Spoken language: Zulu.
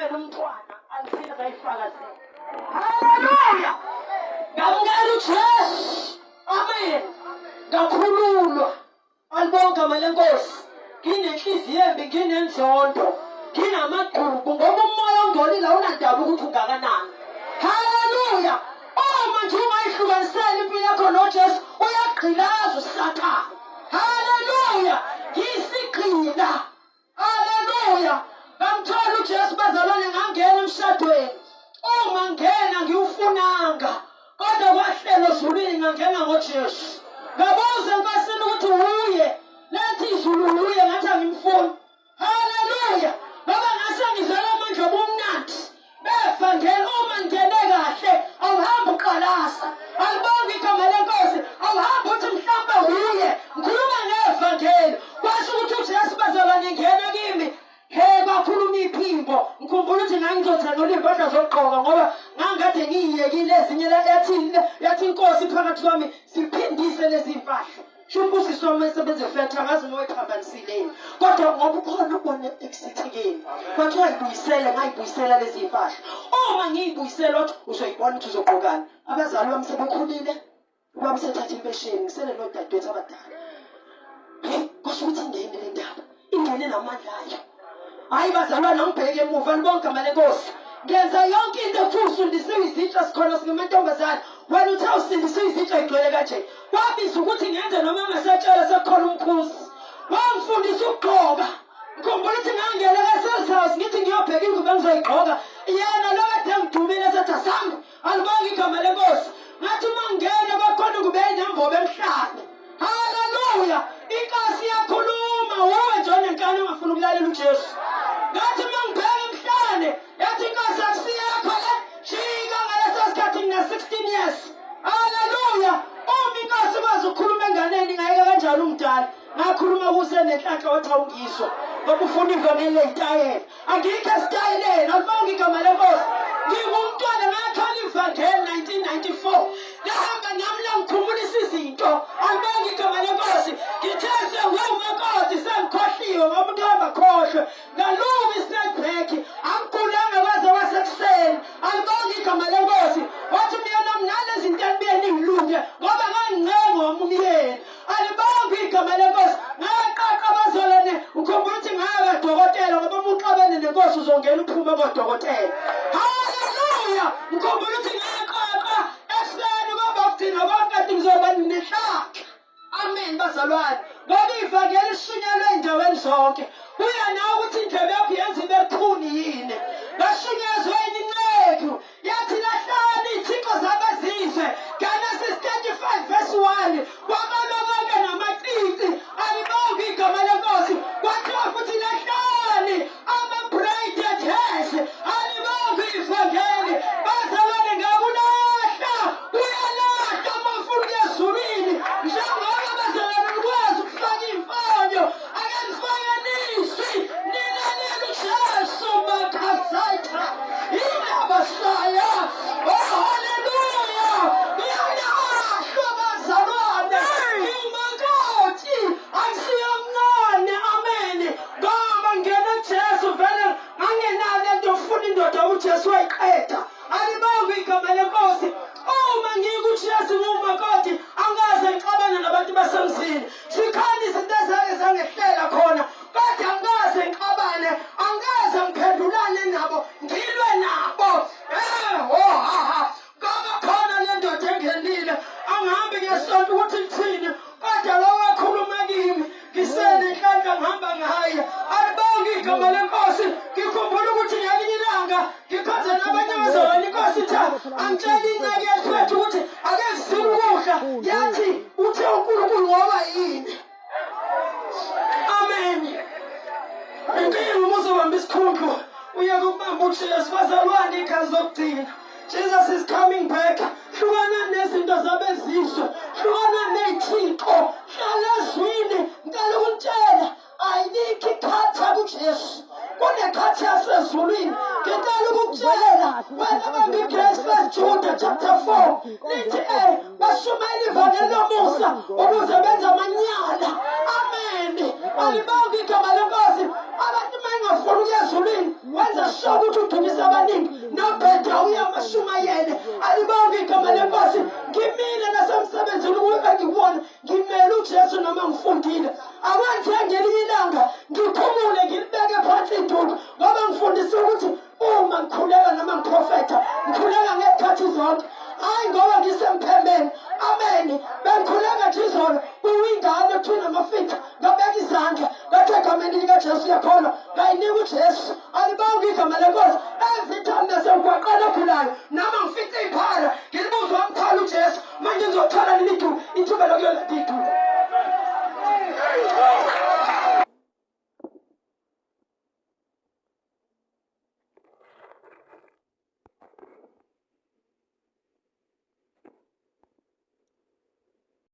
ngamukela umntwana alifika bayifakazela. Haleluya. Ngamukela uJesu. Amen. Ngakhululwa. Alibonke amalenkosi. Nginenhliziyo embi, nginenzondo, nginamagqubu ngoba umoya ongcolile awunandaba ukuthi ungakanani. Haleluya. Uma nje ungayihlukanisela impilo yakho noJesu uyagqilaza uSathane. Haleluya. Yisigqila. Haleluya. Ngamthola uJesu bazalwane ngangena emshadweni. Uma ngena ngiwufunanga kodwa kwahlelo zulwini ngangena ngoJesu. Ngabuza enkosini ukuthi uye. Lethi izulu uye ngathi angimfuni. Haleluya. Ngoba ngase ngizela amandla obumnandi. Befa ngena uma ngene kahle awuhambi uqalasa. Alibonge igama lenkosi. Awuhambi uthi mhlawumbe uye. Ngikhuluma ngevangeli. Kwasho ukuthi uJesu bazalwane ngena kimi. Bakhuluma iphimbo. Ngikhumbula ukuthi ngangizothenga impahla zokugqoka ngoba ngangade ngiyiyekile ezinye yathi inkosi phakathi kwami siphindise lezi impahla. Shumbusi soma esebenze fetha ngazi noyiphambanisile. Kodwa ngoba ukhona ubone ekusithekeni. Kwathiwa ngiyibuyisele ngayibuyisela lezi impahla. Uma ngiyibuyisela uthi uzoyibona ukuthi uzogqokana. Abazali bami sebekhulile. Ubaba sethatha impesheni ngisele nodadewethu abadala. Kusho ukuthi ingene le ndaba. Ingene namandla ayo. Hayi bazalwane ngibheke emuva nibonke amalenkosi. Ngenza yonke into ufundisiwe izitsha sikhona singamantombazane. Wena uthe usindisiwe izitsha igcwele kanje. Wabiza ukuthi ngenze noma ngasatshela sekukhona umkhusi. Wangifundisa ukugqoka. Ngikhumbula ukuthi ngangena ka-sales house ngithi ngiyobheka ingubo engizoyigqoka. Yena lo kade ngidumile esethi asambe. Alibonge igama lenkosi. Ngathi uma ngingena bakhona ingubo ey'nembobo emhlane. Haleluya. Inkosi iyakhuluma. Wuwe nje onenkani ongafuni ukulalela uJesu. Ngathi uma ngibheka emhlane yathi inkosi akusiyakho le. Shika ngaleso sikhathi ngina-16 years. Haleluya. Uma inkosi ikwazi ukukhuluma enganeni ngayeka kanjalo umdala. Ngakhuluma kusenenhlanhla wathi awungizwa. Ngoba ufuna ivangeli ley'tayela. Angikho esitayeleni. Alibonge igama lenkosi. Ngingumntwana ngathola ivangeli 1994. Ngahamba nami la ngikhumbulisa izinto. Alibonge igama lenkosi. Ngithe sengumakoti sengikhohliwe ngoba umuntu angakhohlwe. Ngaluma i-snapback. Angigulanga kwaze kwasekuseni. Alibonge igama lenkosi. Wathi mina nalezi zinto enibuye ningilunge ngoba ngangincengo wamumyeni. Alibonge igama lenkosi. Ngaqaqa abazalwane ukhumbula ukuthi ngakadokotela ngoba umuntu xabene nenkosi uzongena uphume kodokotela. Haleluya. Ngikhumbula ukuthi ngaqaqa ekuseni ngoba kuthina konke ngizoba nehlaka. Amen bazalwane. Ngoba ivangeli lishunyelwe ey'ndaweni zonke. Uya nawe ukuthi indlebe yakho yenza ibe bukhuni yini. Bashunyezwe inceku. Yathi lahlani iy'thixo zabezizwe. Genesis 35 verse 1. Kwabalwa bonke namacici. Alibonge igama lenkosi. Kwathiwa futhi lahlani ama-braided hairs. Alibonge ivangeli. Bazalwane ngakulahla. Uyalahla uma ufuna ukuya ezulwini. Njengoba bazalwane nikwazi ukufaka iy'mfonyo. Ake nifakanise. Nilalela uJesu makhasaitha. Inabasaya. Oh haleluya. Uyalahla bazalwane. Imakoti. Akusiyo mncane. Amen. Ngoba ngena uJesu vele angenalo into ufuna indoda uJesu wayiqeda. Alibonge igama lenkosi. Uma ngikuJesu ngumakoti angaze ngixabane nabantu basemzini. Zikhona izinto ezake zangehlela khona. Kodwa angaze ngixabane. Angaze ngiphendulane nabo. Ngilwe nabo. Ngoba khona le ndoda engenile. Angihambi ngesonto ukuthi lithini. Kodwa lo wakhuluma kimi. Ngisenenhlanhla ngihamba ngaye. Alibonge igama lenkosi. Ngikhumbula ukuthi ngelinye ilanga ngikhonze nabanye bazalwane inkosi ithi angitshela inceke yethu ukuthi ake sizile ukudla. Yathi uthe uNkulunkulu ngoba yini. Amen. Inkinga uma uzobamba isikhundlo uye kubamba uJesu bazalwane ikhazi lokugcina. Jesus is coming back. Hlukana nezinto zabezizwe. Hlukana ney'thixo. Hlala ezwini. Ngicela ukutshela ayikho ikhatha kuJesu. Kunekhathi yasezulwini. Ngicela ukukutshela wena bangigesi Juda chapter 4. Lithi bashumayela ivangeli lomusa ukuze benze amanyala. Amen. Alibonge igama lenkosi. Abantu bengafuni ukuya ezulwini wenza sure ukuthi udumisa abaningi nobheda uyamashumayele alibonge igama lenkosi ngimile nasemsebenzini ukuba ngikuwona ngimele uJesu noma ngifundile akwenze ngelinye ilanga ngiphumule ngilibeke phansi iduku ngoba ngifundisa ukuthi uma ngikhuleka noma ngiprofetha ngikhuleka ngezikhathi zonke hayi ngoba ngisemphemeni amen bengikhuleka nje izolo kuyingane kuthina amafitha ngabeka izandla ngathi egameni likaJesu yakholwa ngayinika uJesu alibonge igama lenkosi every time nasemgwaqeni okhulayo noma ngifica iphala ngilibuza wamthala uJesu manje ngizothola leli thuba ithuba lokuyolanda iduku